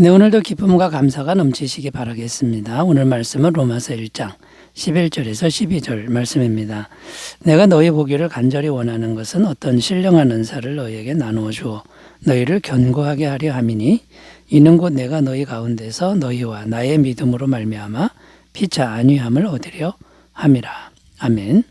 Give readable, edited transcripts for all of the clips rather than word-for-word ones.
네, 오늘도 기쁨과 감사가 넘치시기 바라겠습니다. 오늘 말씀은 로마서 1장 11절에서 12절 말씀입니다. 내가 너희 보기를 간절히 원하는 것은 어떤 신령한 은사를 너희에게 나누어 주어 너희를 견고하게 하려 함이니 이는 곧 내가 너희 가운데서 너희와 나의 믿음으로 말미암아 피차 안위함을 얻으려 함이라. 아멘.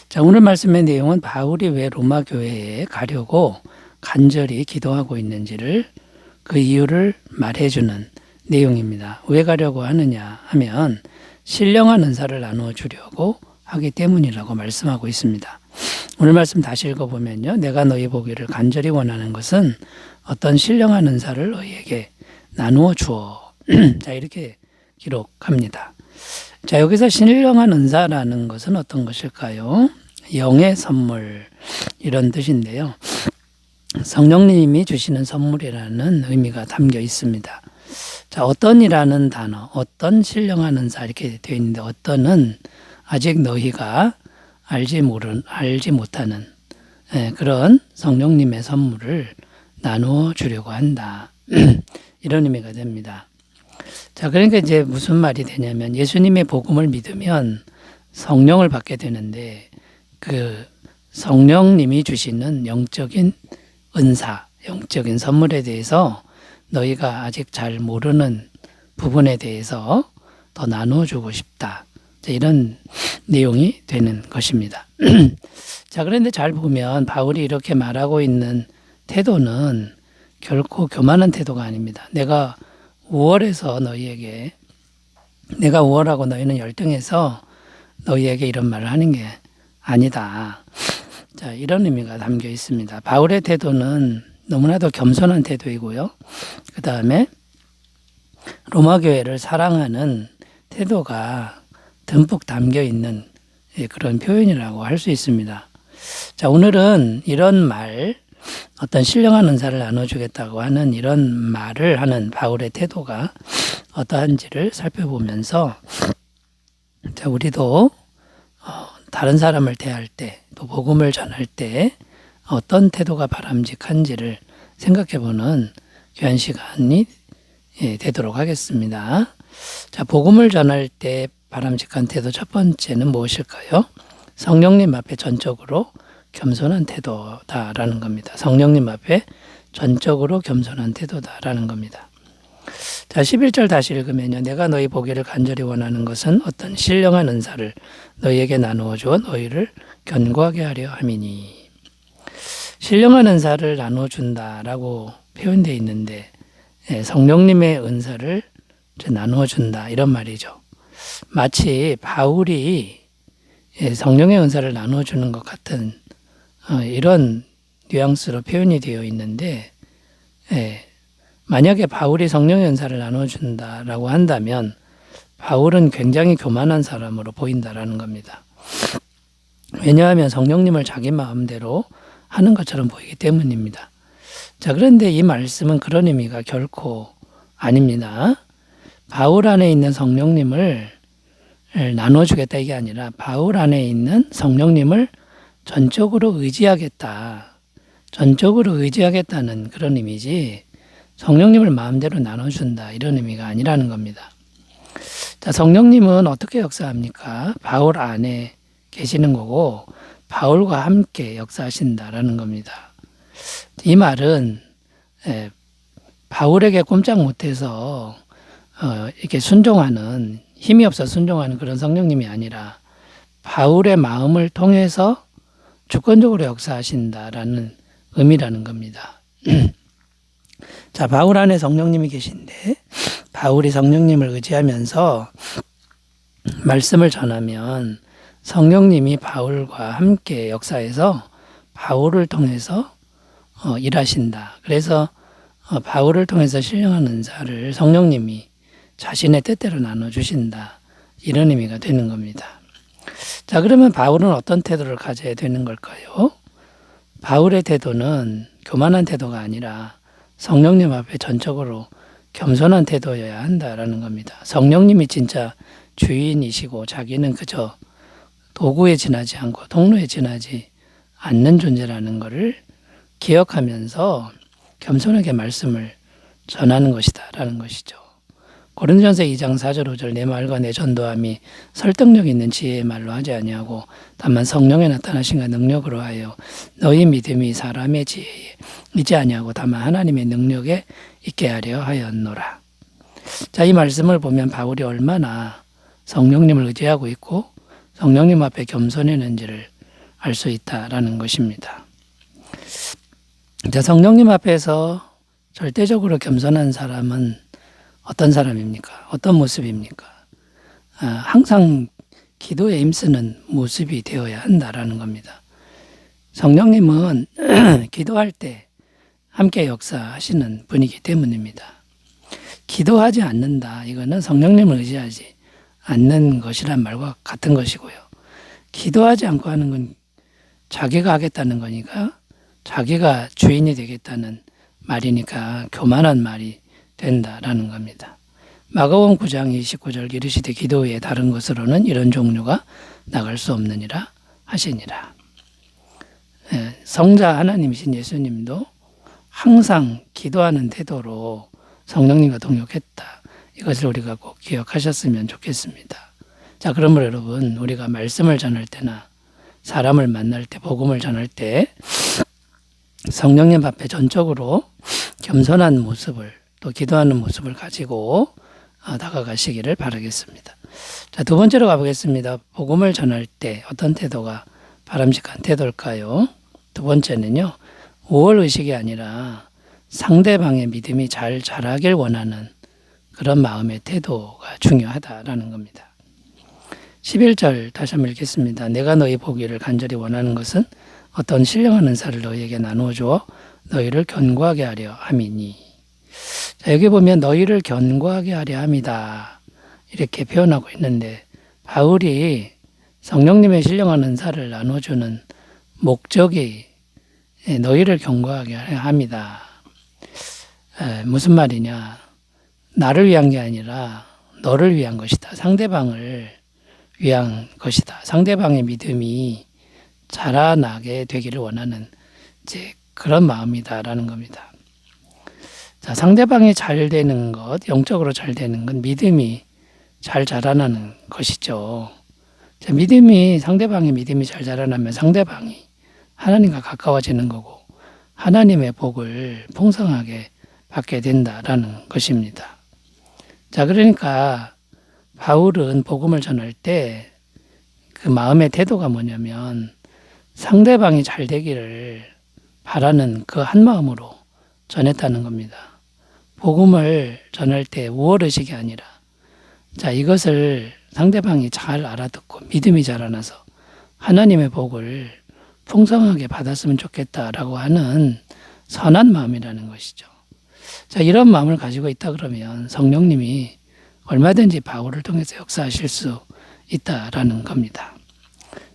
자, 오늘 말씀의 내용은 바울이 왜 로마 교회에 가려고 간절히 기도하고 있는지를 그 이유를 말해주는 내용입니다. 왜 가려고 하느냐 하면 신령한 은사를 나누어 주려고 하기 때문이라고 말씀하고 있습니다. 오늘 말씀 다시 읽어보면요. 내가 너희 보기를 간절히 원하는 것은 어떤 신령한 은사를 너희에게 나누어 주어. 자, 이렇게 기록합니다. 자, 여기서 신령한 은사라는 것은 어떤 것일까요? 영의 선물 이런 뜻인데요. 성령님이 주시는 선물이라는 의미가 담겨 있습니다. 자, 어떤이라는 단어, 어떤 신령한 은사 이렇게 되어 있는데 어떤은 아직 너희가 알지 못하는 그런 성령님의 선물을 나누어 주려고 한다. 이런 의미가 됩니다. 자, 그러니까 이제 무슨 말이 되냐면 예수님의 복음을 믿으면 성령을 받게 되는데 그 성령님이 주시는 영적인 은사, 영적인 선물에 대해서 너희가 아직 잘 모르는 부분에 대해서 더 나누어주고 싶다. 이런 내용이 되는 것입니다. 자, 그런데 잘 보면 바울이 이렇게 말하고 있는 태도는 결코 교만한 태도가 아닙니다. 내가 우월하고 너희는 열등해서 너희에게 이런 말을 하는 게 아니다. 자, 이런 의미가 담겨 있습니다. 바울의 태도는 너무나도 겸손한 태도이고요. 그 다음에 로마 교회를 사랑하는 태도가 듬뿍 담겨 있는 그런 표현이라고 할 수 있습니다. 자, 오늘은 이런 말, 어떤 신령한 은사를 나눠주겠다고 하는 이런 말을 하는 바울의 태도가 어떠한지를 살펴보면서 자, 우리도 다른 사람을 대할 때, 또 복음을 전할 때 어떤 태도가 바람직한지를 생각해보는 귀한 시간이 되도록 하겠습니다. 자, 복음을 전할 때 바람직한 태도 첫 번째는 무엇일까요? 성령님 앞에 전적으로 겸손한 태도다라는 겁니다. 성령님 앞에 전적으로 겸손한 태도다라는 겁니다. 자, 11절 다시 읽으면요. 내가 너희 보기를 간절히 원하는 것은 어떤 신령한 은사를 너희에게 나누어 주어 너희를 견고하게 하려 함이니. 신령한 은사를 나누어 준다라고 표현되어 있는데 성령님의 은사를 나누어 준다 이런 말이죠. 마치 바울이 성령의 은사를 나누어 주는 것 같은 이런 뉘앙스로 표현이 되어 있는데 만약에 바울이 성령의 은사를 나눠준다라고 한다면 바울은 굉장히 교만한 사람으로 보인다라는 겁니다. 왜냐하면 성령님을 자기 마음대로 하는 것처럼 보이기 때문입니다. 자, 그런데 이 말씀은 그런 의미가 결코 아닙니다. 바울 안에 있는 성령님을 나눠주겠다 이게 아니라 바울 안에 있는 성령님을 전적으로 의지하겠다는 그런 의미지 성령님을 마음대로 나눠준다 이런 의미가 아니라는 겁니다. 자, 성령님은 어떻게 역사합니까? 바울 안에 계시는 거고 바울과 함께 역사하신다라는 겁니다. 이 말은 바울에게 꼼짝 못해서 이렇게 순종하는 힘이 없어 순종하는 그런 성령님이 아니라 바울의 마음을 통해서 주권적으로 역사하신다라는 의미라는 겁니다. 자, 바울 안에 성령님이 계신데 바울이 성령님을 의지하면서 말씀을 전하면 성령님이 바울과 함께 역사해서 바울을 통해서 일하신다. 그래서 바울을 통해서 신령한 은사를 성령님이 자신의 뜻대로 나눠주신다. 이런 의미가 되는 겁니다. 자, 그러면 바울은 어떤 태도를 가져야 되는 걸까요? 바울의 태도는 교만한 태도가 아니라 성령님 앞에 전적으로 겸손한 태도여야 한다라는 겁니다. 성령님이 진짜 주인이시고 자기는 그저 도구에 지나지 않고 통로에 지나지 않는 존재라는 것을 기억하면서 겸손하게 말씀을 전하는 것이다라는 것이죠. 고린도전서 2장 4절 5절 내 말과 내 전도함이 설득력 있는 지혜의 말로 하지 아니하고 다만 성령에 나타나신가 능력으로 하여 너희 믿음이 사람의 지혜에 있지 아니하고 다만 하나님의 능력에 있게 하려 하였노라. 자, 이 말씀을 보면 바울이 얼마나 성령님을 의지하고 있고 성령님 앞에 겸손했는지를 알 수 있다라는 것입니다. 자, 성령님 앞에서 절대적으로 겸손한 사람은 어떤 사람입니까? 어떤 모습입니까? 항상 기도에 힘쓰는 모습이 되어야 한다라는 겁니다. 성령님은 기도할 때 함께 역사하시는 분이기 때문입니다. 기도하지 않는다. 이거는 성령님을 의지하지 않는 것이란 말과 같은 것이고요. 기도하지 않고 하는 건 자기가 하겠다는 거니까 자기가 주인이 되겠다는 말이니까 교만한 말이 된다라는 겁니다. 마가복음 9장 29절 이르시되 기도 외에 다른 것으로는 이런 종류가 나갈 수 없느니라 하시니라. 성자 하나님이신 예수님도 항상 기도하는 태도로 성령님과 동역했다. 이것을 우리가 꼭 기억하셨으면 좋겠습니다. 자, 그러므로 여러분 우리가 말씀을 전할 때나 사람을 만날 때 복음을 전할 때 성령님 앞에 전적으로 겸손한 모습을 또 기도하는 모습을 가지고 다가가시기를 바라겠습니다. 자, 두 번째로 가보겠습니다. 복음을 전할 때 어떤 태도가 바람직한 태도일까요? 두 번째는요. 우월의식이 아니라 상대방의 믿음이 잘 자라길 원하는 그런 마음의 태도가 중요하다라는 겁니다. 11절 다시 한번 읽겠습니다. 내가 너희 보기를 간절히 원하는 것은 어떤 신령한 은사를 너희에게 나누어 주어 너희를 견고하게 하려 함이니. 자, 여기 보면 너희를 견고하게 하려 함이다 이렇게 표현하고 있는데 바울이 성령님의 신령한 은사를 나눠주는 목적이 너희를 견고하게 하려 함이다. 무슨 말이냐? 나를 위한 게 아니라 너를 위한 것이다. 상대방을 위한 것이다. 상대방의 믿음이 자라나게 되기를 원하는 이제 그런 마음이다라는 겁니다. 자, 상대방이 잘 되는 것, 영적으로 잘 되는 건 믿음이 잘 자라나는 것이죠. 자, 상대방의 믿음이 잘 자라나면 상대방이 하나님과 가까워지는 거고 하나님의 복을 풍성하게 받게 된다라는 것입니다. 자, 그러니까 바울은 복음을 전할 때 그 마음의 태도가 뭐냐면 상대방이 잘 되기를 바라는 그 한 마음으로 전했다는 겁니다. 복음을 전할 때 우월의식이 아니라 자, 이것을 상대방이 잘 알아듣고 믿음이 자라나서 하나님의 복을 풍성하게 받았으면 좋겠다라고 하는 선한 마음이라는 것이죠. 자, 이런 마음을 가지고 있다 그러면 성령님이 얼마든지 바울을 통해서 역사하실 수 있다라는 겁니다.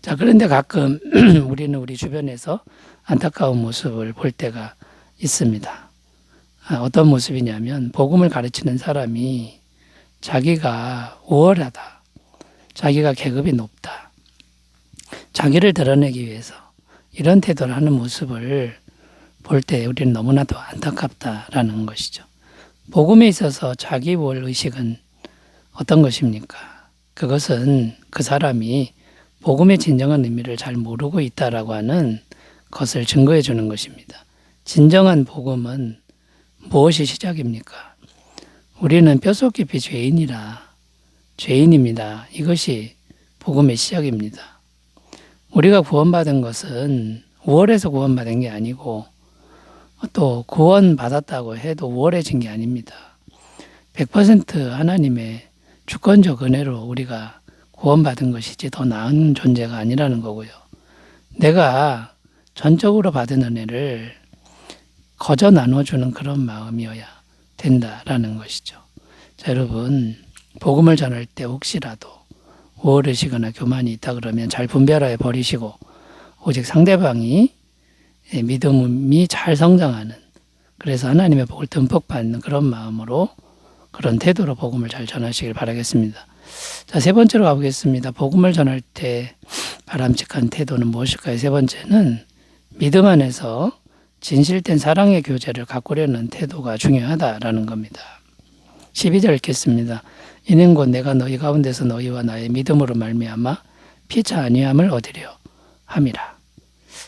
자, 그런데 가끔 우리는 우리 주변에서 안타까운 모습을 볼 때가 있습니다. 어떤 모습이냐면 복음을 가르치는 사람이 자기가 우월하다, 자기가 계급이 높다, 자기를 드러내기 위해서 이런 태도를 하는 모습을 볼 때 우리는 너무나도 안타깝다라는 것이죠. 복음에 있어서 자기 우월 의식은 어떤 것입니까? 그것은 그 사람이 복음의 진정한 의미를 잘 모르고 있다라고 하는 것을 증거해 주는 것입니다. 진정한 복음은 무엇이 시작입니까? 우리는 뼛속 깊이 죄인입니다. 이것이 복음의 시작입니다. 우리가 구원받은 것은 우월해서 구원받은 게 아니고 또 구원받았다고 해도 우월해진 게 아닙니다. 100% 하나님의 주권적 은혜로 우리가 구원받은 것이지 더 나은 존재가 아니라는 거고요. 내가 전적으로 받은 은혜를 거저 나눠주는 그런 마음이어야 된다라는 것이죠. 자, 여러분 복음을 전할 때 혹시라도 우월해지거나 교만이 있다 그러면 잘 분별하여 버리시고 오직 상대방이 믿음이 잘 성장하는 그래서 하나님의 복을 듬뿍 받는 그런 마음으로 그런 태도로 복음을 잘 전하시길 바라겠습니다. 자, 세 번째로 가보겠습니다. 복음을 전할 때 바람직한 태도는 무엇일까요? 세 번째는 믿음 안에서 진실된 사랑의 교제를 가꾸려는 태도가 중요하다라는 겁니다. 12절 읽겠습니다. 이는 곧 내가 너희 가운데서 너희와 나의 믿음으로 말미암아 피차 아니함을 얻으려 함이라.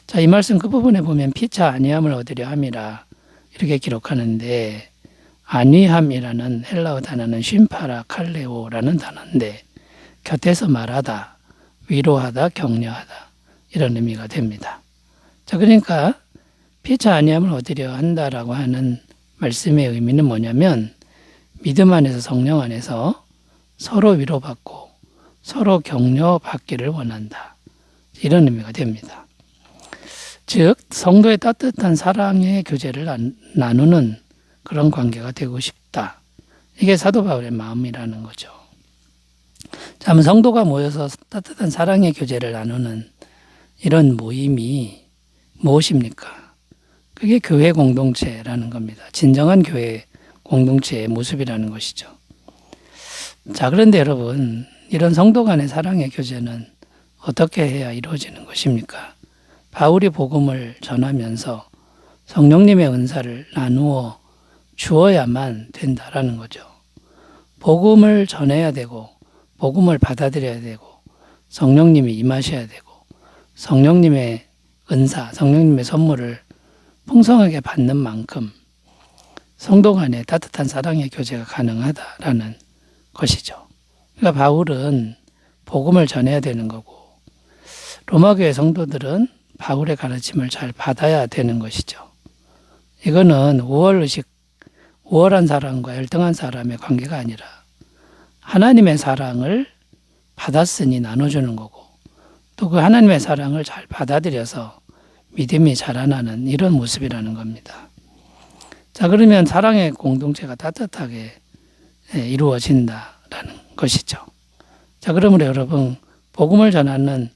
자, 이 말씀 그 부분에 보면 피차 아니함을 얻으려 함이라 이렇게 기록하는데, 아니함이라는 헬라어 단어는 쉼파라 칼레오라는 단어인데 곁에서 말하다, 위로하다, 격려하다 이런 의미가 됩니다. 자, 그러니까 피차 아니함을 얻으려 한다라고 하는 말씀의 의미는 뭐냐면, 믿음 안에서 성령 안에서 서로 위로받고 서로 격려받기를 원한다, 이런 의미가 됩니다. 즉 성도의 따뜻한 사랑의 교제를 나누는 그런 관계가 되고 싶다, 이게 사도 바울의 마음이라는 거죠. 자, 성도가 모여서 따뜻한 사랑의 교제를 나누는 이런 모임이 무엇입니까? 그게 교회 공동체라는 겁니다. 진정한 교회 공동체의 모습이라는 것이죠. 자, 그런데 여러분, 이런 성도 간의 사랑의 교제는 어떻게 해야 이루어지는 것입니까? 바울이 복음을 전하면서 성령님의 은사를 나누어 주어야만 된다라는 거죠. 복음을 전해야 되고 복음을 받아들여야 되고 성령님이 임하셔야 되고 성령님의 은사, 성령님의 선물을 풍성하게 받는 만큼 성도 간의 따뜻한 사랑의 교제가 가능하다라는 것이죠. 그러니까 바울은 복음을 전해야 되는 거고 로마교회 성도들은 바울의 가르침을 잘 받아야 되는 것이죠. 이거는 우월한 사람과 열등한 사람의 관계가 아니라 하나님의 사랑을 받았으니 나눠주는 거고, 또 그 하나님의 사랑을 잘 받아들여서 믿음이 자라나는 이런 모습이라는 겁니다. 자, 그러면 사랑의 공동체가 따뜻하게 이루어진다라는 것이죠. 자, 그러므로 여러분, 복음을 전하는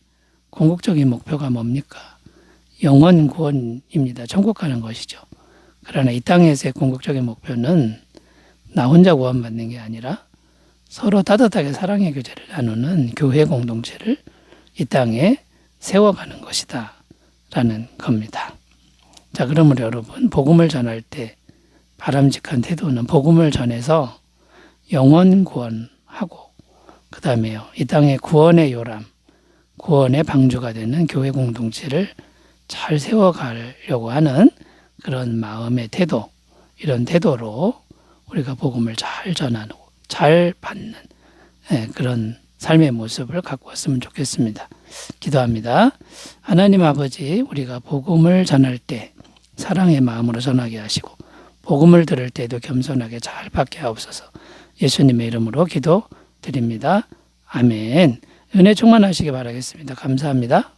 궁극적인 목표가 뭡니까? 영원 구원입니다. 천국 가는 것이죠. 그러나 이 땅에서의 궁극적인 목표는 나 혼자 구원받는 게 아니라 서로 따뜻하게 사랑의 교제를 나누는 교회 공동체를 이 땅에 세워가는 것이다 라는 겁니다. 자, 그러므로 여러분, 복음을 전할 때 바람직한 태도는 복음을 전해서 영원 구원하고 그 다음에요, 이 땅의 구원의 요람, 구원의 방주가 되는 교회 공동체를 잘 세워가려고 하는 그런 마음의 태도, 이런 태도로 우리가 복음을 잘 전하고 잘 받는 그런 삶의 모습을 갖고 왔으면 좋겠습니다. 기도합니다. 하나님 아버지, 우리가 복음을 전할 때 사랑의 마음으로 전하게 하시고 복음을 들을 때도 겸손하게 잘 받게 하옵소서. 예수님의 이름으로 기도드립니다. 아멘. 은혜 충만하시기 바라겠습니다. 감사합니다.